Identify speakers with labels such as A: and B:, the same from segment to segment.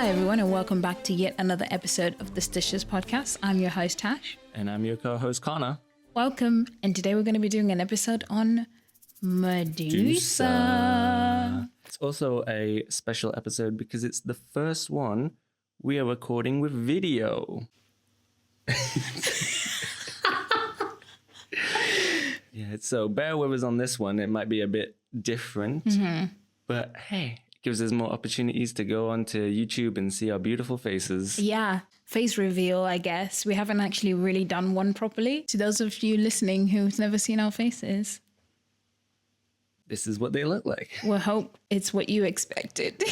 A: everyone, and welcome back to yet another episode of the Sticiouspodcast. I'm your host, Tash.
B: And I'm your co-host, Connor.
A: Welcome, and today we're going to be doing an episode on Medusa.
B: It's also a special episode because it's the first one we are recording with video. Yeah, so bear with us on this one. It might be a bit different, but hey, it gives us more opportunities to go onto YouTube and see our beautiful faces.
A: Yeah, face reveal, I guess. We haven't actually really done one properly. To those of you listening who've never seen our faces,
B: this is what they look like.
A: We'll hope it's what you expected.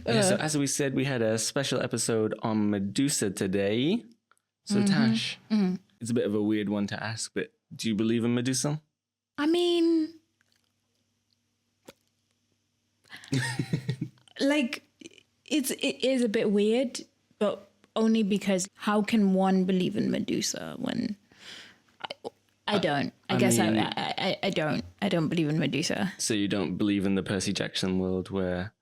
B: Yeah, so as we said, we had a special episode on Medusa today. So Tash, it's a bit of a weird one to ask, but do you believe in Medusa?
A: I mean, like, it is a bit weird, but only because how can one believe in Medusa when I don't? I guess don't. I don't believe in Medusa.
B: So you don't believe in the Percy Jackson world where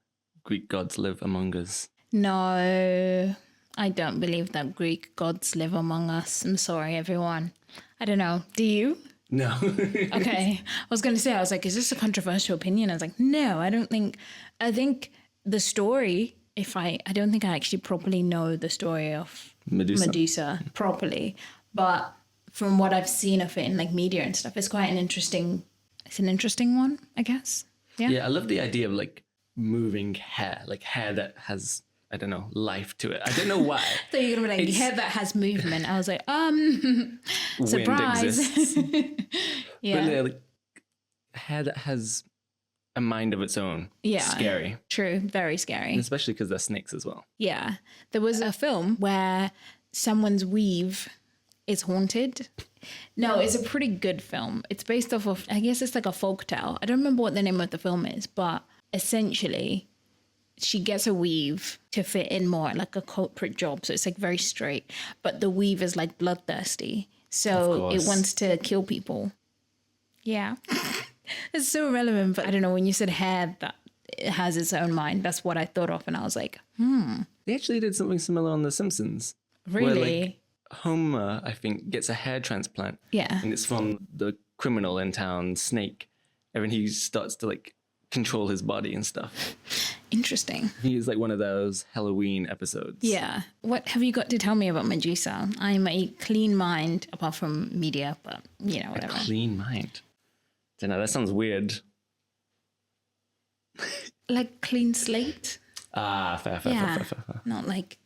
B: Greek gods live among us?
A: No, I don't believe that Greek gods live among us. I'm sorry, everyone. I don't know. Do you?
B: No.
A: Okay. I was going to say, I was like, is this a controversial opinion? I was like, no, I don't think. I think the story, I don't think I actually properly know the story of Medusa properly. But from what I've seen of it in like media and stuff, it's an interesting one, I guess. Yeah.
B: Yeah, I love the idea of like moving hair, like hair that has, I don't know, life to it. I don't know why.
A: So you're gonna be like, hair that has movement. I was like, surprise.
B: Wind exists.
A: Yeah.
B: But like, hair that has a mind of its own.
A: Yeah.
B: Scary.
A: True. Very scary.
B: And especially because they're snakes as well.
A: Yeah. There was a film where someone's weave is haunted. No, it's a pretty good film. It's based off of, I guess it's like a folktale. I don't remember what the name of the film is, but essentially she gets a weave to fit in more like a corporate job. So it's like very straight, but the weave is like bloodthirsty. So it wants to kill people. Yeah. It's so relevant, but I don't know, when you said hair that it has its own mind, that's what I thought of. And I was like,
B: They actually did something similar on The Simpsons.
A: Really?
B: Where, like, Homer, I think, gets a hair transplant.
A: Yeah.
B: And it's from the criminal in town, Snake. And then he starts to like control his body and stuff.
A: Interesting.
B: He's like one of those Halloween episodes.
A: Yeah. What have you got to tell me about Medusa? I'm a clean mind, apart from media, but you know, whatever.
B: A clean mind. Don't know, that sounds weird.
A: Like clean slate?
B: Fair.
A: Not like...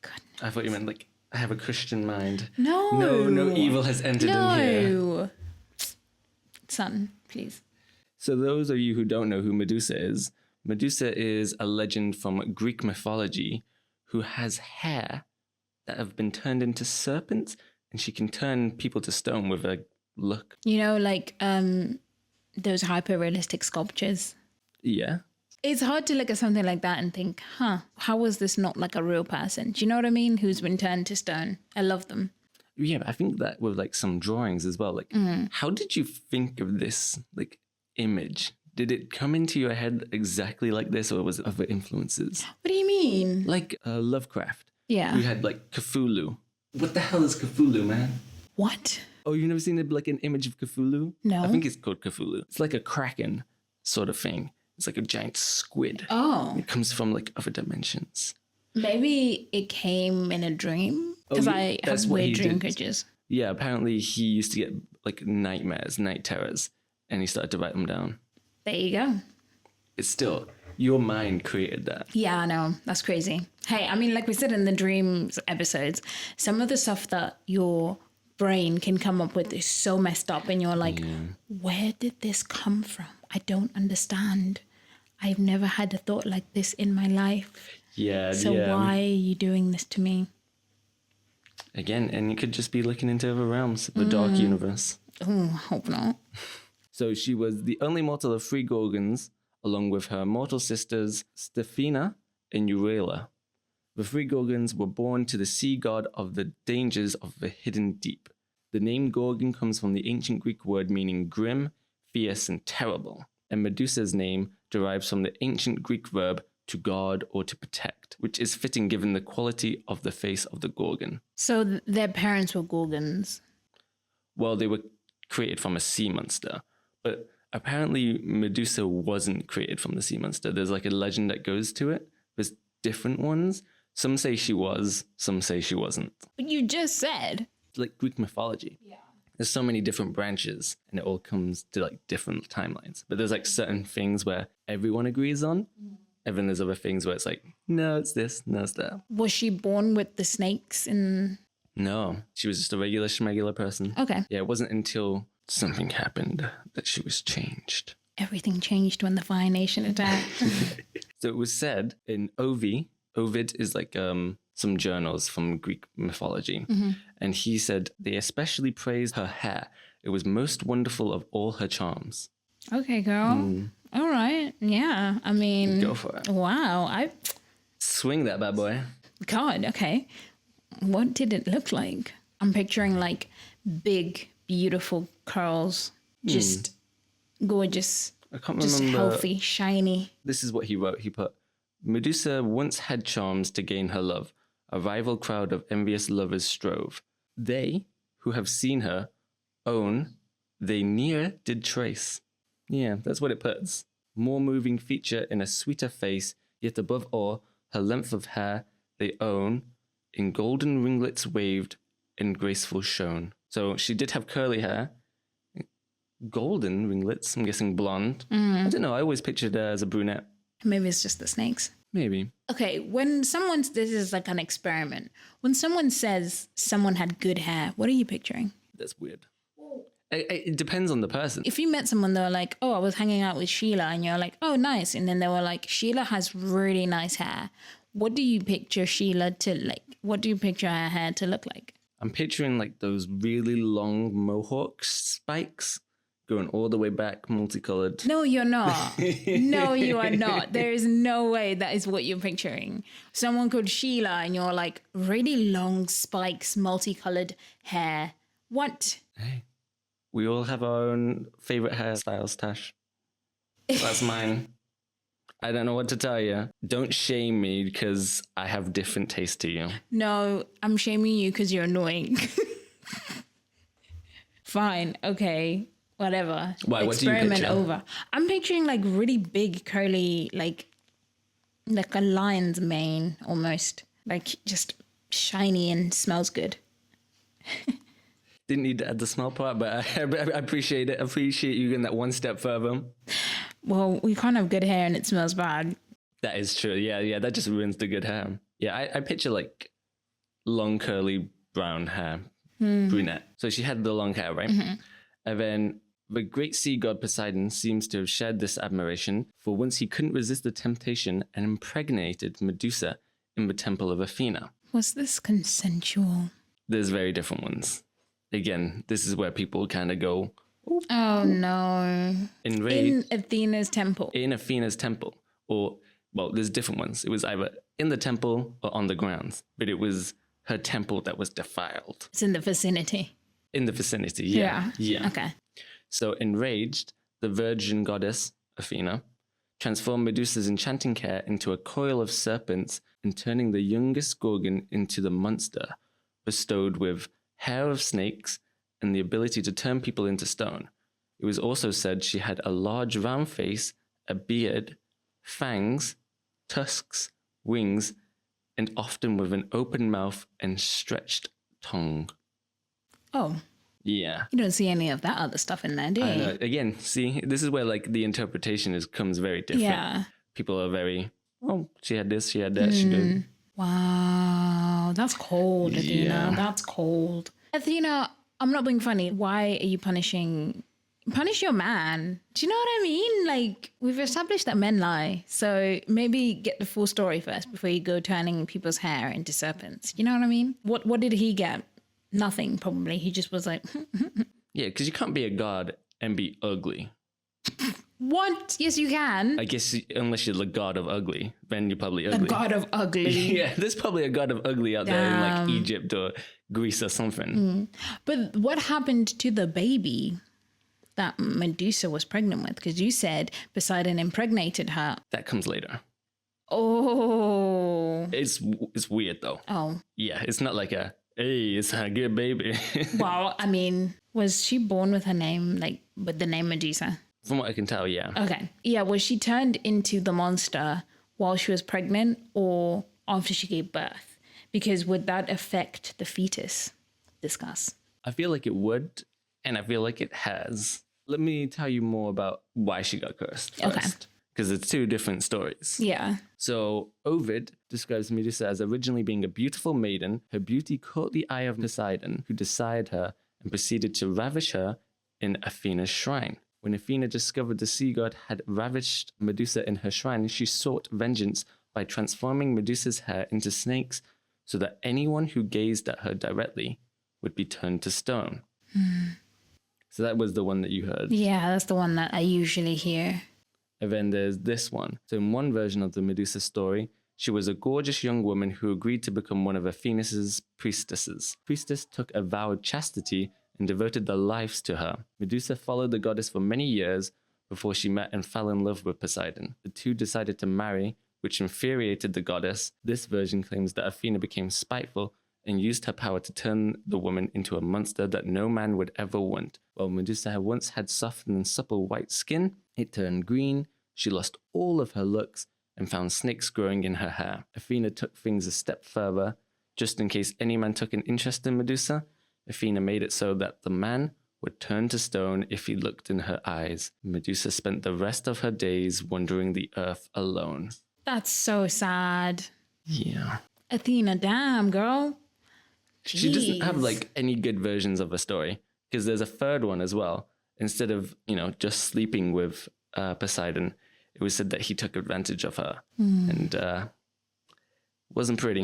A: God.
B: I thought you meant like, I have a Christian mind.
A: No.
B: No evil has entered in here.
A: No. Son, please.
B: So those of you who don't know who Medusa is a legend from Greek mythology who has hair that have been turned into serpents, and she can turn people to stone with a look.
A: You know, like those hyper-realistic sculptures?
B: Yeah.
A: It's hard to look at something like that and think, how was this not like a real person? Do you know what I mean? Who's been turned to stone. I love them.
B: Yeah, but I think that with like some drawings as well. Like, how did you think of this like image? Did it come into your head exactly like this, or was it other influences?
A: What do you mean?
B: Like Lovecraft.
A: Yeah.
B: You had like Cthulhu. What the hell is Cthulhu, man?
A: What?
B: Oh, you've never seen like an image of Cthulhu?
A: No.
B: I think it's called Cthulhu. It's like a kraken sort of thing. It's like a giant squid.
A: Oh.
B: It comes from like other dimensions.
A: Maybe it came in a dream, because I have weird dream catchers.
B: Yeah, apparently he used to get like nightmares, night terrors, and he started to write them down.
A: There you go.
B: It's still, your mind created that.
A: Yeah, I know. That's crazy. Hey, I mean, like we said in the dreams episodes, some of the stuff that your brain can come up with is so messed up, and you're like, where did this come from? I don't understand. I've never had a thought like this in my life.
B: Yeah.
A: So why are you doing this to me?
B: Again, and you could just be looking into other realms of the dark universe.
A: Oh, hope not.
B: So she was the only mortal of 3 Gorgons, along with her mortal sisters Stephina and Euryala. The 3 Gorgons were born to the sea god of the dangers of the hidden deep. The name Gorgon comes from the ancient Greek word meaning grim, fierce, and terrible. And Medusa's name derives from the ancient Greek verb to guard or to protect, which is fitting given the quality of the face of the Gorgon.
A: So their parents were Gorgons.
B: Well, they were created from a sea monster, but apparently Medusa wasn't created from the sea monster. There's like a legend that goes to it. There's different ones. Some say she was, some say she wasn't.
A: But you just said.
B: Like Greek mythology. Yeah. There's so many different branches and it all comes to like different timelines. But there's like certain things where everyone agrees on. And then there's other things where it's like, no, it's this, no, it's that.
A: Was she born with the snakes in...
B: No, she was just a regular schmegular person.
A: Okay.
B: Yeah, it wasn't until something happened that she was changed.
A: Everything changed when the Fire Nation attacked.
B: So it was said in Ovid is like some journals from Greek mythology. And he said they especially praised her hair. It was most wonderful of all her charms.
A: Okay, girl. All right. Yeah. I mean...
B: Go for it.
A: Wow.
B: Swing that bad boy.
A: God, okay. What did it look like? I'm picturing like big, beautiful curls. Just gorgeous.
B: I can't
A: just
B: remember.
A: Healthy, shiny.
B: This is what he wrote. He put, Medusa once had charms to gain her love. A rival crowd of envious lovers strove. They, who have seen her, own, they near did trace. Yeah, that's what it puts. More moving feature in a sweeter face, yet above all, her length of hair, they own, in golden ringlets waved, and graceful shone. So she did have curly hair. Golden ringlets, I'm guessing blonde. I don't know, I always pictured her as a brunette.
A: Maybe it's just the snakes.
B: Maybe.
A: Okay, this is like an experiment. When someone says someone had good hair, what are you picturing?
B: That's weird. It depends on the person.
A: If you met someone, they were like, oh, I was hanging out with Sheila, and you're like, oh, nice. And then they were like, Sheila has really nice hair. What do you picture Sheila to like? What do you picture her hair to look like?
B: I'm picturing like those really long mohawk spikes going all the way back, multicolored.
A: No, you're not. No, you are not. There is no way that is what you're picturing. Someone called Sheila, and you're like, really long spikes, multicolored hair. What?
B: Hey. We all have our own favorite hairstyles, Tash. That's mine. I don't know what to tell you. Don't shame me because I have different taste to you.
A: No, I'm shaming you because you're annoying. Fine. Okay. Whatever.
B: Why? What do you picture?
A: Experiment over. I'm picturing like really big, curly, like a lion's mane almost. Like just shiny and smells good.
B: Didn't need to add the smell part, but I appreciate it. I appreciate you getting that one step further.
A: Well, we can't have good hair and it smells bad.
B: That is true. Yeah. That just ruins the good hair. Yeah, I picture like long, curly, brown hair, brunette. So she had the long hair, right? And then the great sea god Poseidon seems to have shared this admiration, for once he couldn't resist the temptation and impregnated Medusa in the temple of Athena.
A: Was this consensual?
B: There's very different ones. Again, this is where people kind of go,
A: oh no. In Athena's temple.
B: In Athena's temple. Or, well, there's different ones. It was either in the temple or on the grounds. But it was her temple that was defiled.
A: It's in the vicinity.
B: In the vicinity, yeah.
A: Okay.
B: So enraged, the virgin goddess, Athena, transformed Medusa's enchanting hair into a coil of serpents and turning the youngest Gorgon into the monster, bestowed with hair of snakes, and the ability to turn people into stone. It was also said she had a large round face, a beard, fangs, tusks, wings, and often with an open mouth and stretched tongue.
A: Oh.
B: Yeah.
A: You don't see any of that other stuff in there, do you?
B: Again, see, this is where like the interpretation comes very different.
A: Yeah.
B: People are very, oh, she had this, she had that, she did.
A: Wow, that's cold, Athena.
B: Yeah.
A: That's cold. Athena, I'm not being funny. Why are you punishing? Punish your man. Do you know what I mean? Like, we've established that men lie. So maybe get the full story first before you go turning people's hair into serpents. You know what I mean? What did he get? Nothing, probably. He just was like...
B: Yeah, because you can't be a god and be ugly.
A: What? Yes, you can.
B: I guess unless you're the god of ugly, then you're probably ugly.
A: A god of ugly.
B: Yeah, there's probably a god of ugly out there in like Egypt or Greece or something.
A: But what happened to the baby that Medusa was pregnant with? Because you said Poseidon impregnated her.
B: That comes later.
A: Oh.
B: It's weird though.
A: Oh.
B: Yeah, it's not like hey, it's a good baby.
A: Well, I mean, was she born with her name, like with the name Medusa?
B: From what I can tell, yeah.
A: Okay. Yeah, was she turned into the monster while she was pregnant or after she gave birth? Because would that affect the fetus? Discuss.
B: I feel like it would, and I feel like it has. Let me tell you more about why she got cursed first.
A: Okay.
B: Because it's two different stories.
A: Yeah.
B: So Ovid describes Medusa as originally being a beautiful maiden. Her beauty caught the eye of Poseidon, who desired her and proceeded to ravish her in Athena's shrine. When Athena discovered the sea god had ravished Medusa in her shrine, she sought vengeance by transforming Medusa's hair into snakes so that anyone who gazed at her directly would be turned to stone. So that was the one that you heard.
A: Yeah, that's the one that I usually hear.
B: And then there's this one. So in one version of the Medusa story, she was a gorgeous young woman who agreed to become one of Athena's priestesses. Priestess took a vow of chastity and devoted their lives to her. Medusa followed the goddess for many years before she met and fell in love with Poseidon. The two decided to marry, which infuriated the goddess. This version claims that Athena became spiteful and used her power to turn the woman into a monster that no man would ever want. While Medusa had once had soft and supple white skin, it turned green, she lost all of her looks, and found snakes growing in her hair. Athena took things a step further. Just in case any man took an interest in Medusa, Athena made it so that the man would turn to stone if he looked in her eyes. Medusa spent the rest of her days wandering the earth alone.
A: That's so sad.
B: Yeah.
A: Athena, damn, girl.
B: She doesn't have
A: Jeez.
B: like any good versions of a story, because there's a third one as well. Instead of, just sleeping with Poseidon, it was said that he took advantage of her and wasn't pretty.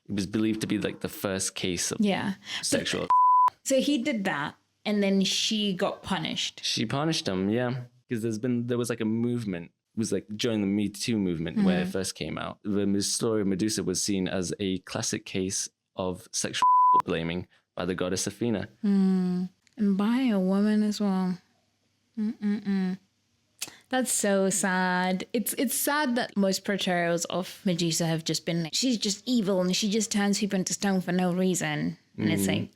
B: It was believed to be like the first case of sexual.
A: So he did that, and then she got punished.
B: She punished him, yeah, because there was like a movement. It was like during the Me Too movement where it first came out. The story of Medusa was seen as a classic case of sexual blaming by the goddess Athena.
A: And by a woman as well. That's so sad. It's sad that most portrayals of Medusa have just been like, she's just evil and she just turns people into stone for no reason. And it's like,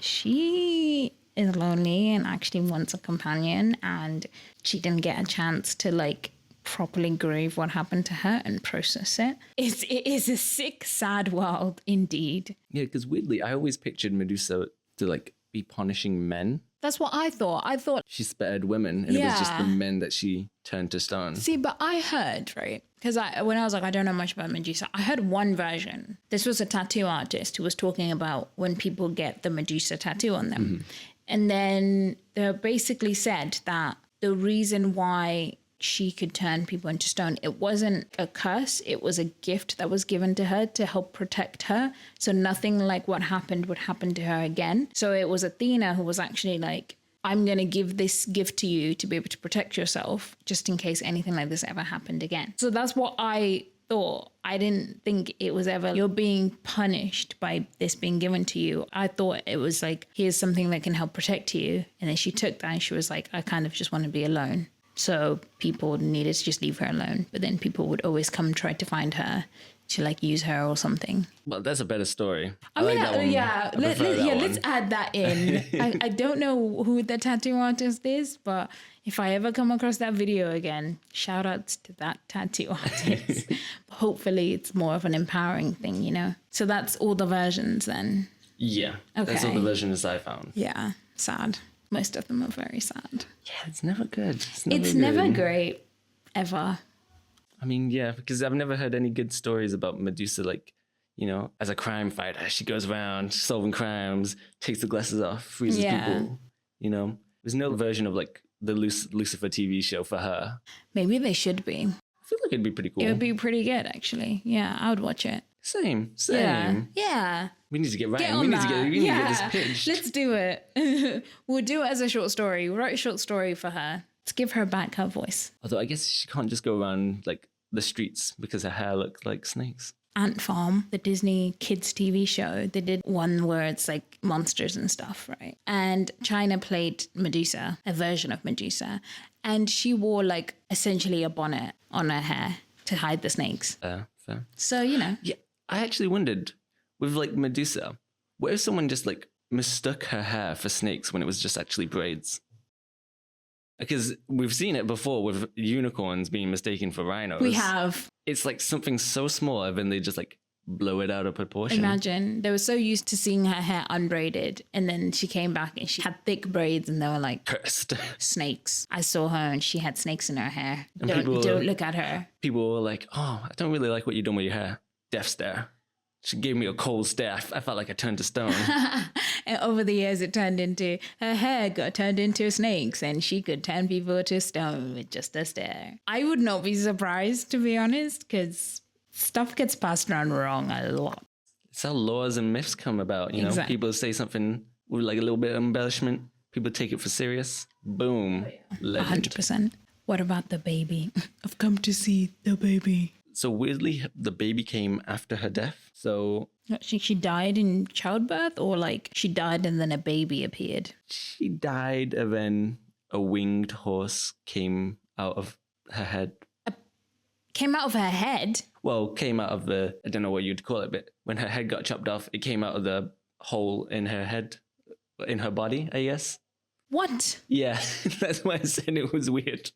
A: she is lonely and actually wants a companion, and she didn't get a chance to like properly grieve what happened to her and process it. It is a sick, sad world indeed.
B: Yeah, because weirdly, I always pictured Medusa to like be punishing men.
A: That's what I thought. I thought
B: She spared women, and it was just the men that she turned to stone.
A: See, but I heard, right? Because when I was like, I don't know much about Medusa, I heard one version. This was a tattoo artist who was talking about when people get the Medusa tattoo on them. And then they basically said that the reason why she could turn people into stone, it wasn't a curse, it was a gift that was given to her to help protect her, so nothing like what happened would happen to her again. So it was Athena who was actually like, I'm going to give this gift to you to be able to protect yourself just in case anything like this ever happened again. So that's what I thought. I didn't think it was ever you're being punished by this being given to you. I thought it was like, here's something that can help protect you. And then she took that and she was like, I kind of just want to be alone. So people needed to just leave her alone. But then people would always come try to find her to like use her or something.
B: Well, that's a better story.
A: I mean,
B: like that one.
A: yeah,
B: I prefer that one.
A: let's add that in. I don't know who the tattoo artist is, but if I ever come across that video again, shout outs to that tattoo artist. Hopefully it's more of an empowering thing, you know? So that's all the versions then.
B: Yeah, that's all the versions I found.
A: Yeah, sad. Most of them are very sad.
B: Yeah, it's never good.
A: It's never great, ever.
B: I mean, yeah, because I've never heard any good stories about Medusa, like, as a crime fighter. She goes around solving crimes, takes the glasses off, freezes people, There's no version of, like, the Lucifer TV show for her.
A: Maybe they should be.
B: I feel like it'd be pretty cool.
A: It would be pretty good, actually. Yeah, I would watch it.
B: Same.
A: Yeah.
B: We need to get right.
A: Get on
B: We need
A: that.
B: to get this pitched.
A: Let's do it. We'll do it as a short story. We'll write a short story for her. Let's give her back her voice.
B: Although I guess she can't just go around like the streets because her hair looks like snakes.
A: Ant Farm, the Disney kids TV show, they did one where it's like monsters and stuff, right? And China played Medusa, a version of Medusa. And she wore like essentially a bonnet on her hair to hide the snakes.
B: Fair.
A: So, you know.
B: Yeah, I actually wondered with like Medusa, what if someone just like mistook her hair for snakes when it was just actually braids? Because we've seen it before with unicorns being mistaken for rhinos.
A: We have.
B: It's like something so small, and then they just like blow it out of proportion.
A: Imagine. They were so used to seeing her hair unbraided, and then she came back and she had thick braids, and they were like,
B: cursed.
A: Snakes. I saw her and she had snakes in her hair.
B: And
A: Don't look at her.
B: People were like, oh, I don't really like what you're doing with your hair. Death stare. She gave me a cold stare. I felt like I turned to stone.
A: And over the years, it turned into, her hair got turned into snakes, and she could turn people to stone with just a stare. I would not be surprised, to be honest, because stuff gets passed around wrong a lot.
B: It's how laws and myths come about, you know?
A: Exactly.
B: People say something with like a little bit of embellishment. People take it for serious. Boom. Legend.
A: 100%. What about the baby? I've come to see the baby.
B: So weirdly, the baby came after her death. So
A: She died in childbirth, or like she died and then a baby appeared?
B: she died, and then a winged horse came out of her head.
A: Came out of her head?
B: Well, came out of the, I don't know what you'd call it, but when her head got chopped off, it came out of the hole in her head, in her body, I guess.
A: What?
B: Yeah, that's why I said it was weird.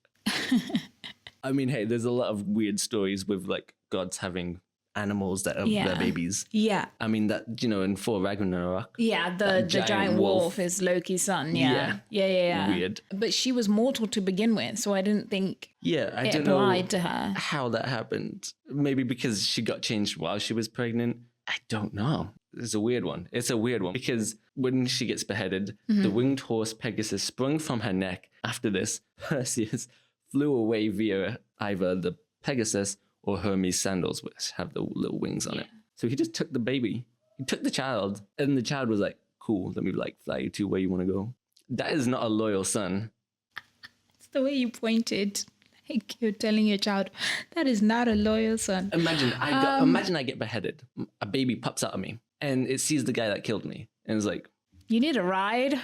B: I mean, hey, there's a lot of weird stories with like gods having animals that are their babies.
A: Yeah.
B: I mean, that, you know, in Thor Ragnarok.
A: Yeah, the giant wolf is Loki's son. Yeah. Yeah.
B: Weird.
A: But she was mortal to begin with, so I didn't think
B: Yeah, I
A: it
B: don't know
A: applied to her.
B: how that happened. Maybe because she got changed while she was pregnant. I don't know. It's a weird one. Because when she gets beheaded, the winged horse Pegasus sprung from her neck. After this, Perseus flew away via either the Pegasus or Hermes' sandals, which have the little wings on it. So he just took the baby. He took the child, and the child was like, cool, let me like fly you to where you want to go. That is not a loyal son.
A: It's the way you pointed. Like you're telling your child, that is not a loyal son.
B: Imagine I get beheaded. A baby pops out of me, and it sees the guy that killed me, and it's like,
A: You need a ride?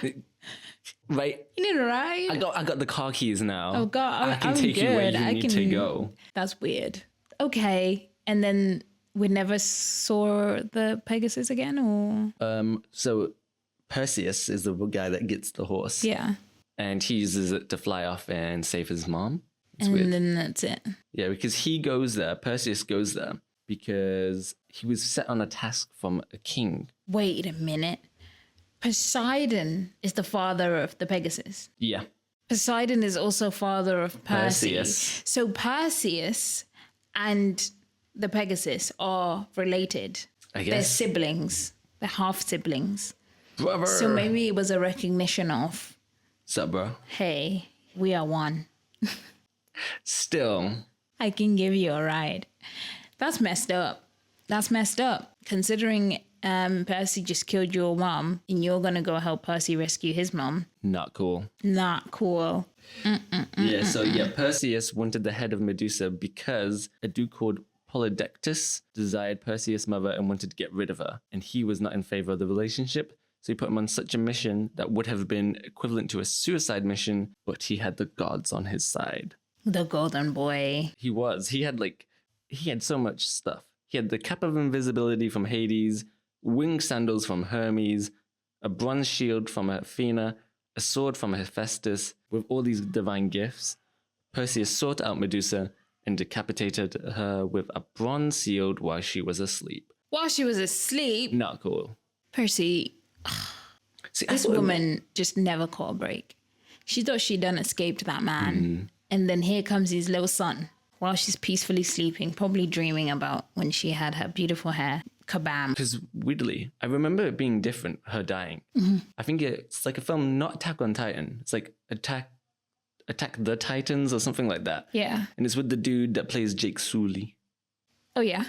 B: right?
A: You need a ride?
B: I got the car keys now.
A: Oh, God.
B: I can
A: I'm
B: take you where
A: good.
B: you need to go.
A: That's weird. Okay. And then we never saw the Pegasus again, or?
B: So Perseus is the guy that gets the horse.
A: Yeah.
B: And he uses it to fly off and save his mom. It's
A: And
B: weird.
A: then that's it.
B: Yeah, because Perseus goes there because he was set on a task from a king.
A: Wait a minute. Poseidon is the father of the Pegasus.
B: Yeah.
A: Poseidon is also father of
B: Perseus.
A: So Perseus and the Pegasus are related.
B: I
A: They're
B: guess.
A: siblings. They're half siblings.
B: Brother.
A: So maybe it was a recognition of,
B: Sup, bro?
A: hey, we are one.
B: Still.
A: I can give you a ride. That's messed up. Considering Percy just killed your mom and you're going to go help Percy rescue his mom.
B: Not cool.
A: Not cool.
B: Perseus wanted the head of Medusa because a dude called Polydectes desired Perseus' mother and wanted to get rid of her. And he was not in favor of the relationship. So he put him on such a mission that would have been equivalent to a suicide mission, but he had the gods on his side.
A: The golden boy.
B: He had so much stuff. He had the cap of invisibility from Hades, winged sandals from Hermes, a bronze shield from Athena, a sword from Hephaestus. With all these divine gifts, Perseus sought out Medusa and decapitated her with a bronze shield while she was asleep.
A: While she was asleep,
B: Not cool.
A: Percy,
B: See,
A: this woman just never caught a break. She thought she'd done escaped that man. And then here comes his little son while she's peacefully sleeping, probably dreaming about when she had her beautiful hair. Kabam.
B: Because weirdly, I remember it being different, her dying. I think it's like a film, not Attack on Titan. It's like Attack the Titans or something like that.
A: Yeah.
B: And it's with the dude that plays Jake Sully.
A: Oh, yeah.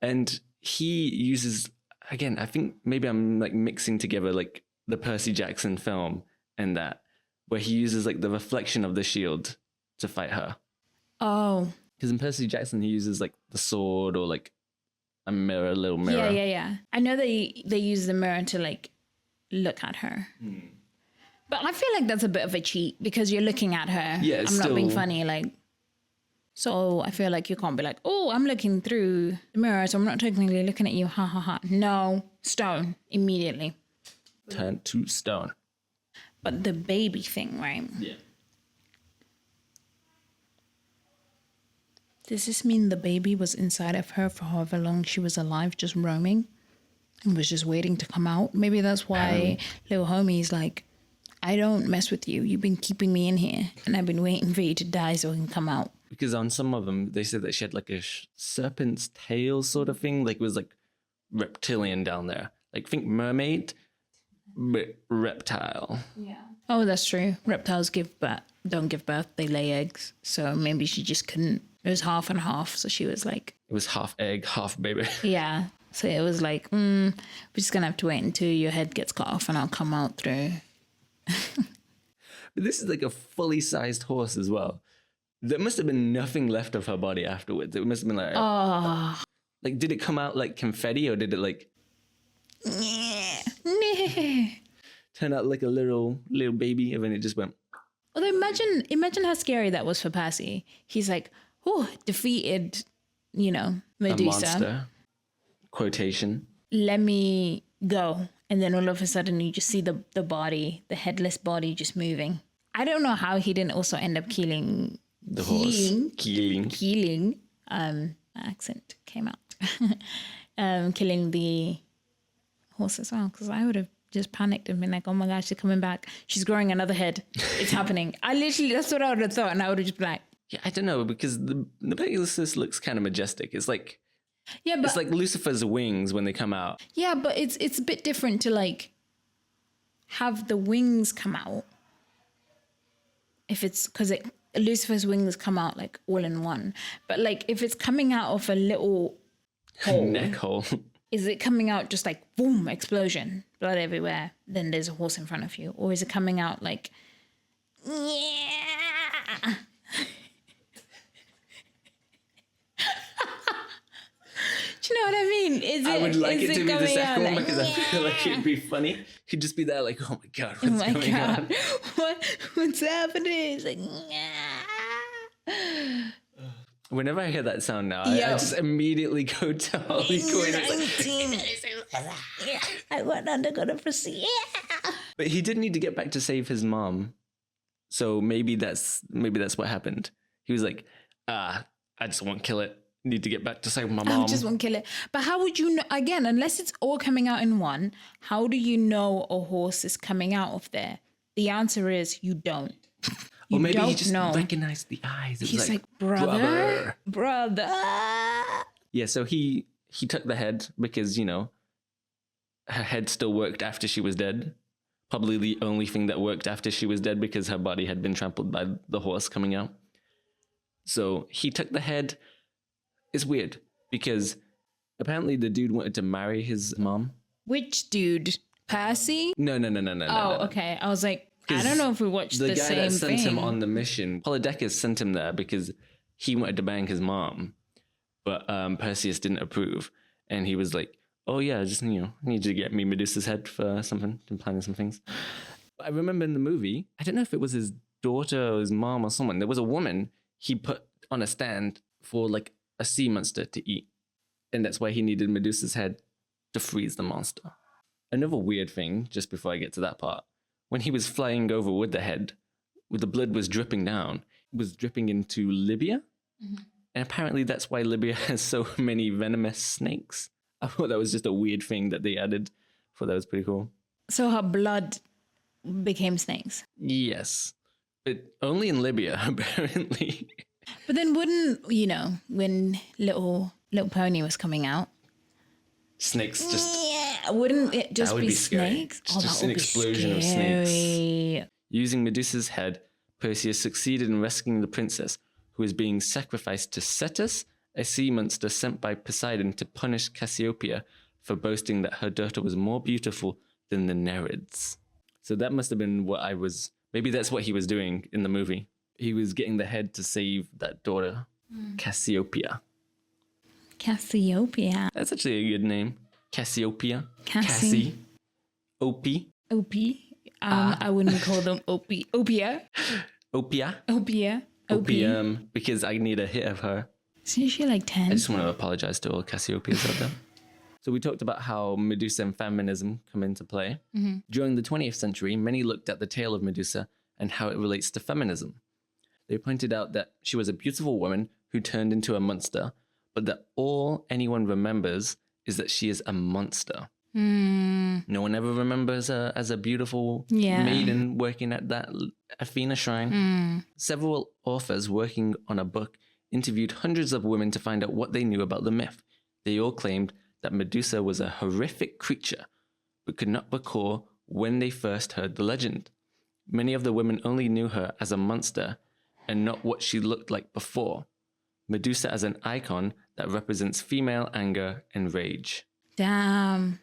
B: And he uses, again, I think maybe I'm like mixing together like the Percy Jackson film and that, where he uses like the reflection of the shield to fight her.
A: Oh.
B: Because in Percy Jackson, he uses like the sword or like a mirror, a little mirror.
A: Yeah. I know they use the mirror to like look at her. But I feel like that's a bit of a cheat because you're looking at her.
B: Yeah,
A: I'm not being funny. Like, so I feel like you can't be like, oh, I'm looking through the mirror, so I'm not technically looking at you. Ha ha ha. No, stone immediately.
B: Turn to stone.
A: But the baby thing, right?
B: Yeah.
A: Does this mean the baby was inside of her for however long she was alive, just roaming and was just waiting to come out? Maybe that's why little homie's like, I don't mess with you. You've been keeping me in here and I've been waiting for you to die so I can come out.
B: Because on some of them, they said that she had like a serpent's tail sort of thing. Like it was like reptilian down there. Like think mermaid, but reptile.
A: Yeah. Oh, that's true. Reptiles don't give birth. They lay eggs. So maybe she just couldn't. It was half and half. So she was like.
B: It was half egg, half baby.
A: Yeah. So it was like, we're just going to have to wait until your head gets cut off and I'll come out through.
B: But this is like a fully sized horse as well. There must have been nothing left of her body afterwards. It must have been like, like, did it come out like confetti or did it like turn out like a little baby and then it just went?
A: Although imagine how scary that was for Percy. He's like, oh, defeated, Medusa.
B: A monster. Quotation.
A: Let me go. And then all of a sudden you just see the body, the headless body just moving. I don't know how he didn't also end up killing
B: the horse.
A: Keeling. Accent came out. Killing the horse as well. Because I would have just panicked and been like, oh my gosh, she's coming back. She's growing another head. It's happening. That's what I would have thought. And I would have just been like.
B: Yeah, I don't know. Because the Pegasus looks kind of majestic. It's like.
A: Yeah, but.
B: It's like Lucifer's wings when they come out.
A: Yeah, but it's a bit different to like have the wings come out. If it's because Lucifer's wings come out like all in one. But like if it's coming out of a little hole.
B: Neck hole.
A: Is it coming out just like boom, explosion, blood everywhere, then there's a horse in front of you? Or is it coming out like, yeah. Do you know what I mean?
B: I would like it to be the second one because I feel like it'd be funny. He'd just be there like, oh my God, what's going on?
A: What's happening? It's like,
B: Whenever I hear that sound now, I just immediately go to Harley Quinn.
A: I went under gonna proceed.
B: But he did need to get back to save his mom. So maybe that's what happened. He was like, I just won't kill it. Need to get back to save my mom.
A: I just won't kill it. But how would you know, again, unless it's all coming out in one, how do you know a horse is coming out of there? The answer is you don't.
B: Or maybe he just recognized the eyes.
A: He's like, brother.
B: Yeah, so he took the head because, her head still worked after she was dead. Probably the only thing that worked after she was dead because her body had been trampled by the horse coming out. So he took the head. It's weird because apparently the dude wanted to marry his mom. Which
A: dude? Percy?
B: No.
A: Okay. I was like, I don't know if we watched the same thing. The guy that sent
B: him on the mission, Polydecus sent him there because he wanted to bang his mom, but Perseus didn't approve. And he was like, oh yeah, I just, I need you to get me Medusa's head for something. I'm planning some things. I remember in the movie, I don't know if it was his daughter or his mom or someone, there was a woman he put on a stand for like a sea monster to eat. And that's why he needed Medusa's head to freeze the monster. Another weird thing, just before I get to that part, when he was flying over with the head, the blood was dripping down, it was dripping into Libya. Mm-hmm. And apparently that's why Libya has so many venomous snakes. I thought that was just a weird thing that they added. I thought that was pretty cool.
A: So her blood became snakes?
B: Yes. But only in Libya, apparently.
A: But then wouldn't, when little Pony was coming out,
B: snakes just...
A: Yeah, wouldn't it just be snakes?
B: Just an explosion of snakes. Using Medusa's head, Perseus succeeded in rescuing the princess, who was being sacrificed to Cetus, a sea monster sent by Poseidon to punish Cassiopeia for boasting that her daughter was more beautiful than the Nereids. So that must have been maybe that's what he was doing in the movie. He was getting the head to save that daughter, Cassiopeia.
A: Cassiopeia.
B: That's actually a good name. Cassiopeia.
A: Cassie.
B: Opie.
A: Opie. I wouldn't call them Opie. Opia.
B: Opia.
A: Opia.
B: Opium. Because I need a hit of her.
A: Isn't she like 10?
B: I just want to apologize to all Cassiopeias out there. So we talked about how Medusa and feminism come into play. Mm-hmm. During the 20th century, many looked at the tale of Medusa and how it relates to feminism. They pointed out that she was a beautiful woman who turned into a monster, but that all anyone remembers is that she is a monster. No one ever remembers her as a beautiful maiden working at that Athena shrine. Several authors working on a book interviewed hundreds of women to find out what they knew about the myth. They all claimed that Medusa was a horrific creature, but could not recall when they first heard the legend. Many of the women only knew her as a monster and not what she looked like before. Medusa as an icon that represents female anger and rage.
A: Damn.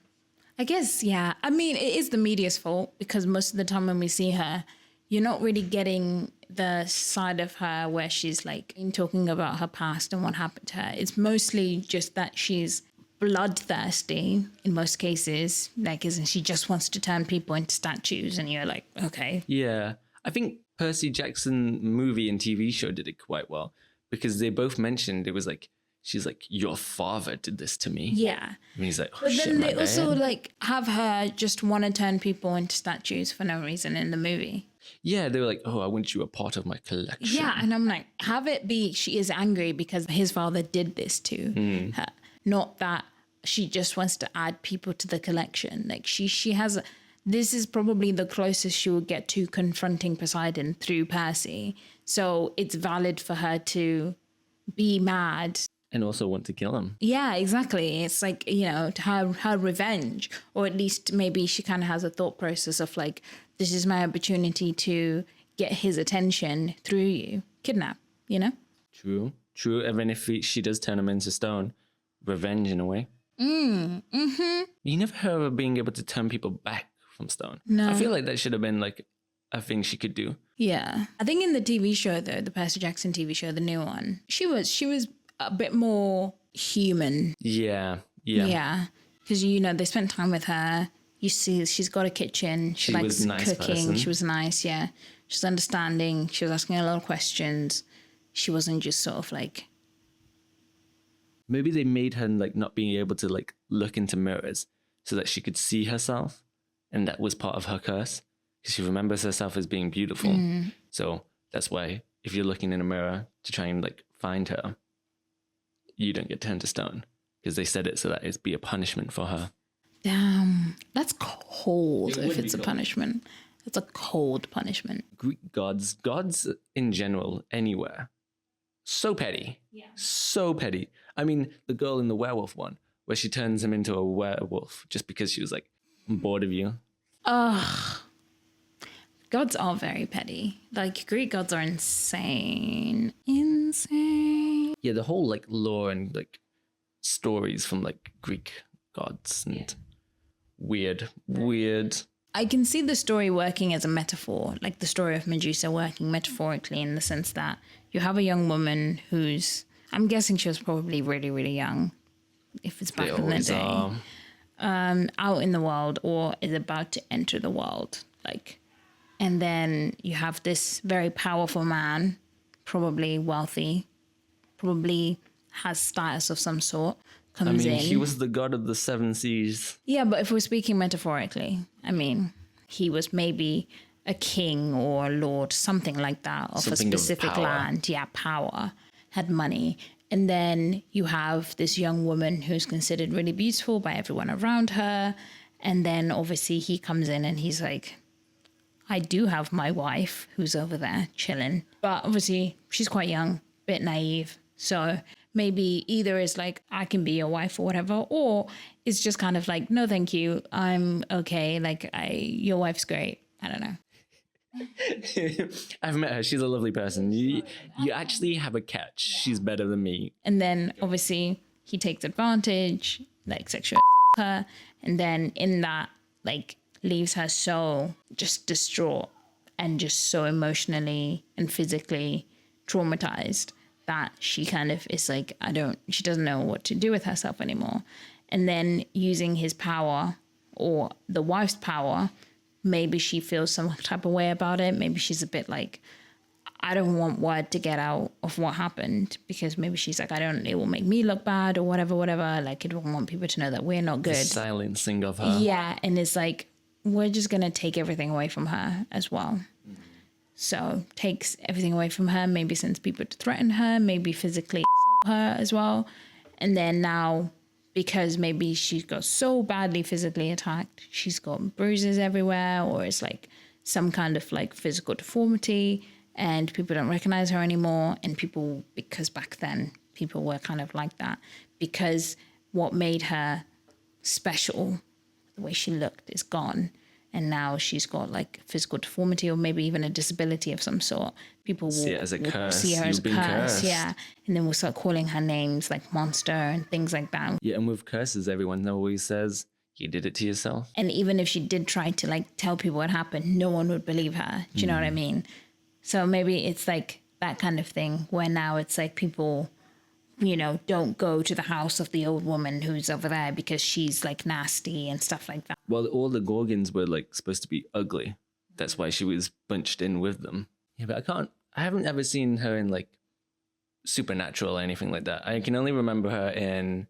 A: I guess, yeah. I mean, it is the media's fault because most of the time when we see her, you're not really getting the side of her where she's like talking about her past and what happened to her. It's mostly just that she's bloodthirsty in most cases. Like, isn't she just wants to turn people into statues and you're like, okay.
B: Yeah. I think Percy Jackson movie and TV show did it quite well because they both mentioned it was like, she's like, your father did this to me.
A: Yeah.
B: And he's like, oh,
A: but
B: shit,
A: then they
B: my
A: also
B: bad.
A: like have her just want to turn people into statues for no reason in the movie.
B: Yeah, they were like, oh, I want you a part of my collection.
A: Yeah, and I'm like, have it be she is angry because his father did this to her. Not that she just wants to add people to the collection. Like she has, this is probably the closest she will get to confronting Poseidon through Percy. So it's valid for her to be mad.
B: And also want to kill him.
A: Yeah, exactly. It's like, you know, her revenge, or at least maybe she kind of has a thought process of like, this is my opportunity to get his attention through you. Kidnap, you know?
B: True. Even if she does turn him into stone, revenge in a way. You never heard of her being able to turn people back from stone.
A: No.
B: I feel like that should have been like a thing she could do.
A: Yeah. I think in the TV show though, the Percy Jackson TV show, the new one, she was a bit more human.
B: Yeah.
A: Yeah. Because, you know, they spent time with her. You see, she's got a kitchen. She likes
B: was a nice
A: cooking.
B: person.
A: She was nice, yeah. She's understanding. She was asking a lot of questions. She wasn't just sort of like...
B: Maybe they made her like not being able to like look into mirrors so that she could see herself. And that was part of her curse. Because she remembers herself as being beautiful. So that's why if you're looking in a mirror to try and like find her, you don't get turned to stone. Because they said it so that it'd be a punishment for her.
A: Damn, that's cold
B: It
A: if
B: would be
A: it's a
B: cold.
A: punishment. It's a cold punishment.
B: Greek gods in general, anywhere, so petty.
A: Yeah.
B: So petty. I mean, the girl in the werewolf one, where she turns him into a werewolf just because she was like, I'm bored of you.
A: Ugh. Gods are very petty. Like, Greek gods are insane. Insane.
B: Yeah, the whole like lore and like stories from like Greek gods and weird.
A: I can see the story working as a metaphor, like the story of Medusa working metaphorically in the sense that you have a young woman who's, I'm guessing she was probably really, really young, if it's back
B: They
A: in the
B: always
A: day,
B: are.
A: out in the world or is about to enter the world. Like, and then you have this very powerful man, probably wealthy, probably has status of some sort, comes in.
B: He was the god of the seven seas.
A: Yeah, but if we're speaking metaphorically, I mean, he was maybe a king or a lord, something like that, of
B: Something
A: a
B: of
A: specific
B: power.
A: land. Yeah, power, had money. And then you have this young woman who's considered really beautiful by everyone around her. And then obviously he comes in and he's like, I do have my wife who's over there chilling. But obviously she's quite young, bit naive. So maybe either is like, I can be your wife or whatever, or it's just kind of like, no, thank you. I'm okay. Like, your wife's great. I don't know.
B: I've met her. She's a lovely person. You actually have a catch. She's better than me.
A: And then obviously he takes advantage, like sexually her. And then in that, like, leaves her so just distraught and just so emotionally and physically traumatized that she kind of is like, she doesn't know what to do with herself anymore. And then using his power or the wife's power, maybe she feels some type of way about it. Maybe she's a bit like, I don't want word to get out of what happened, because maybe she's like, it will make me look bad or whatever. Like, I don't want people to know that we're not good.
B: The silencing of her.
A: Yeah. And it's like, we're just going to take everything away from her as well. So takes everything away from her, maybe sends people to threaten her, maybe physically assault her as well. And then now, because maybe she got so badly physically attacked, she's got bruises everywhere, or it's like some kind of like physical deformity, and people don't recognize her anymore. And people, because back then people were kind of like that, because what made her special, the way she looked, is gone. And now she's got like physical deformity or maybe even a disability of some sort. People will
B: see it as a curse.
A: See her as a curse,
B: cursed.
A: yeah. And then we'll start calling her names like monster and things like that.
B: Yeah, and with curses, everyone always says, you did it to yourself.
A: And even if she did try to like tell people what happened, no one would believe her. Do you know what I mean? So maybe it's like that kind of thing where now it's like people, don't go to the house of the old woman who's over there because she's like nasty and stuff like that.
B: Well, all the Gorgons were like supposed to be ugly. That's why she was bunched in with them. Yeah, but I haven't ever seen her in like Supernatural or anything like that. I can only remember her in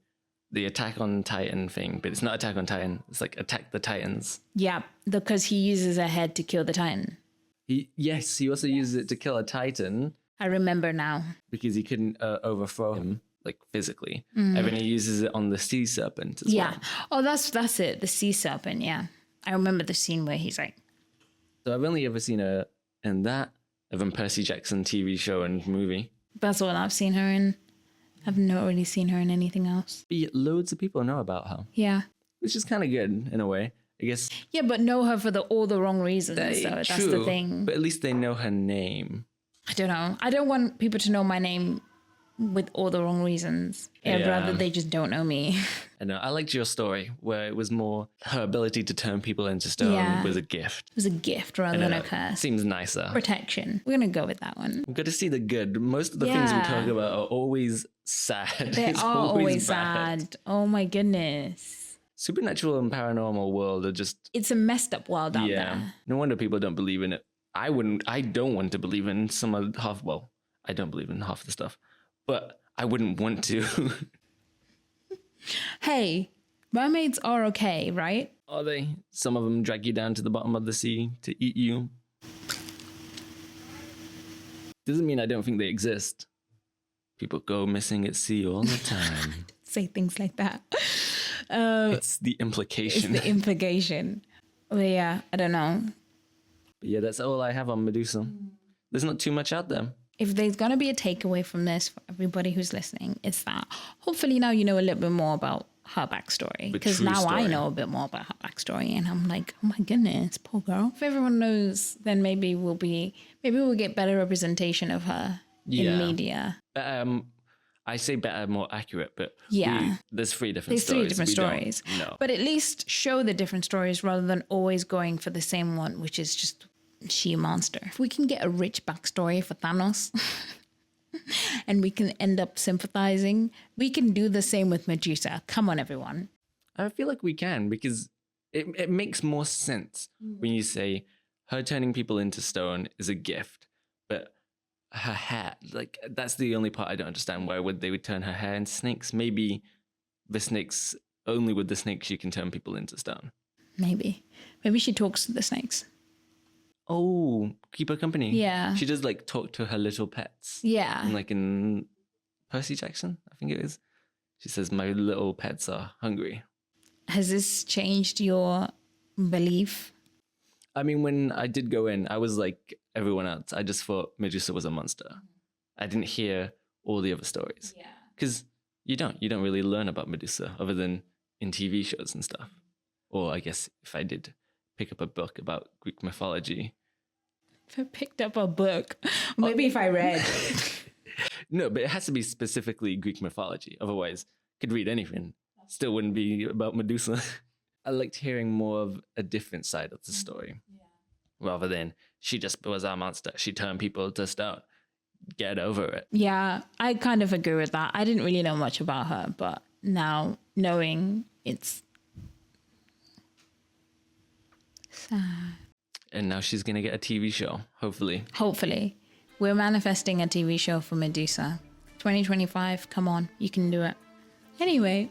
B: the Attack on Titan thing, but it's not Attack on Titan. It's like Attack the Titans.
A: Yeah, because he uses a head to kill the Titan.
B: He also uses it to kill a Titan.
A: I remember now.
B: Because he couldn't overthrow him, like physically. And then he uses it on the sea serpent as well.
A: Oh, that's it. The sea serpent, yeah. I remember the scene where he's like...
B: So I've only ever seen her in that, of a Percy Jackson TV show and movie.
A: That's all I've seen her in. I've not really seen her in anything else.
B: But yet loads of people know about her.
A: Yeah.
B: Which is kind of good, in a way, I guess.
A: Yeah, but know her for all the wrong reasons, that's the thing.
B: But at least they know her name.
A: I don't know. I don't want people to know my name with all the wrong reasons. I'd rather they just don't know me.
B: I know. I liked your story where it was more her ability to turn people into stone was a gift.
A: It was a gift rather than a curse.
B: Seems nicer.
A: Protection. We're going to go with that one.
B: We've got to see the good. Most of the things we talk about are always sad.
A: They are always sad. Oh my goodness.
B: Supernatural and paranormal world are just...
A: It's a messed up world out there.
B: No wonder people don't believe in it. I don't want to believe in I don't believe in half the stuff, but I wouldn't want to.
A: Hey, mermaids are okay, right?
B: Are they? Some of them drag you down to the bottom of the sea to eat you. Doesn't mean I don't think they exist. People go missing at sea all the time.
A: Say things like that.
B: It's the implication.
A: It's the implication. Well, yeah, I don't know.
B: But yeah, that's all I have on Medusa. There's not too much out there.
A: If there's going to be a takeaway from this for everybody who's listening, it's that hopefully now you know a little bit more about her backstory. Because now I know a bit more about her backstory and I'm like, oh my goodness, poor girl. If everyone knows, then maybe we'll get better representation of her in media.
B: I say better, more accurate, but there's three different stories. No.
A: But at least show the different stories rather than always going for the same one, which is just she a monster. If we can get a rich backstory for Thanos and we can end up sympathizing, we can do the same with Medusa. Come on, everyone.
B: I feel like we can, because it makes more sense when you say her turning people into stone is a gift, but her hair, like, that's the only part I don't understand. Why would they turn her hair into snakes? Maybe only with the snakes you can turn people into stone.
A: Maybe she talks to the snakes.
B: Oh, keep her company.
A: Yeah.
B: She does like talk to her little pets.
A: Yeah.
B: And like in Percy Jackson, I think it is. She says, my little pets are hungry.
A: Has this changed your belief?
B: I mean, when I did go in, I was like everyone else. I just thought Medusa was a monster. I didn't hear all the other stories. Yeah. Because you don't really learn about Medusa other than in TV shows and stuff. Or I guess if I did pick up a book about Greek mythology.
A: If I picked up a book, maybe if I read.
B: No, but it has to be specifically Greek mythology. Otherwise, could read anything. Still wouldn't be about Medusa. I liked hearing more of a different side of the story. Yeah. Rather than, she just was our monster. She turned people to stone. get over it.
A: Yeah, I kind of agree with that. I didn't really know much about her, but now knowing it's sad.
B: And now she's going to get a TV show, hopefully.
A: Hopefully. We're manifesting a TV show for Medusa. 2025, come on, you can do it. Anyway,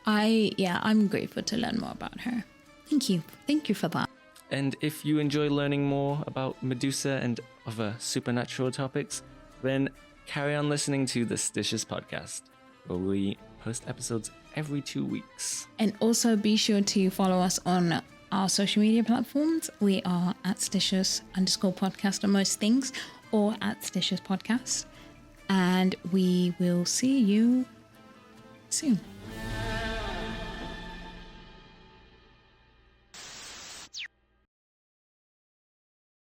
A: I'm grateful to learn more about her. Thank you. Thank you for that.
B: And if you enjoy learning more about Medusa and other supernatural topics, then carry on listening to the Sticious Podcast, where we post episodes every 2 weeks.
A: And also be sure to follow us on our social media platforms. We are at sticious_podcast on most things, or at Sticious Podcast. And we will see you soon.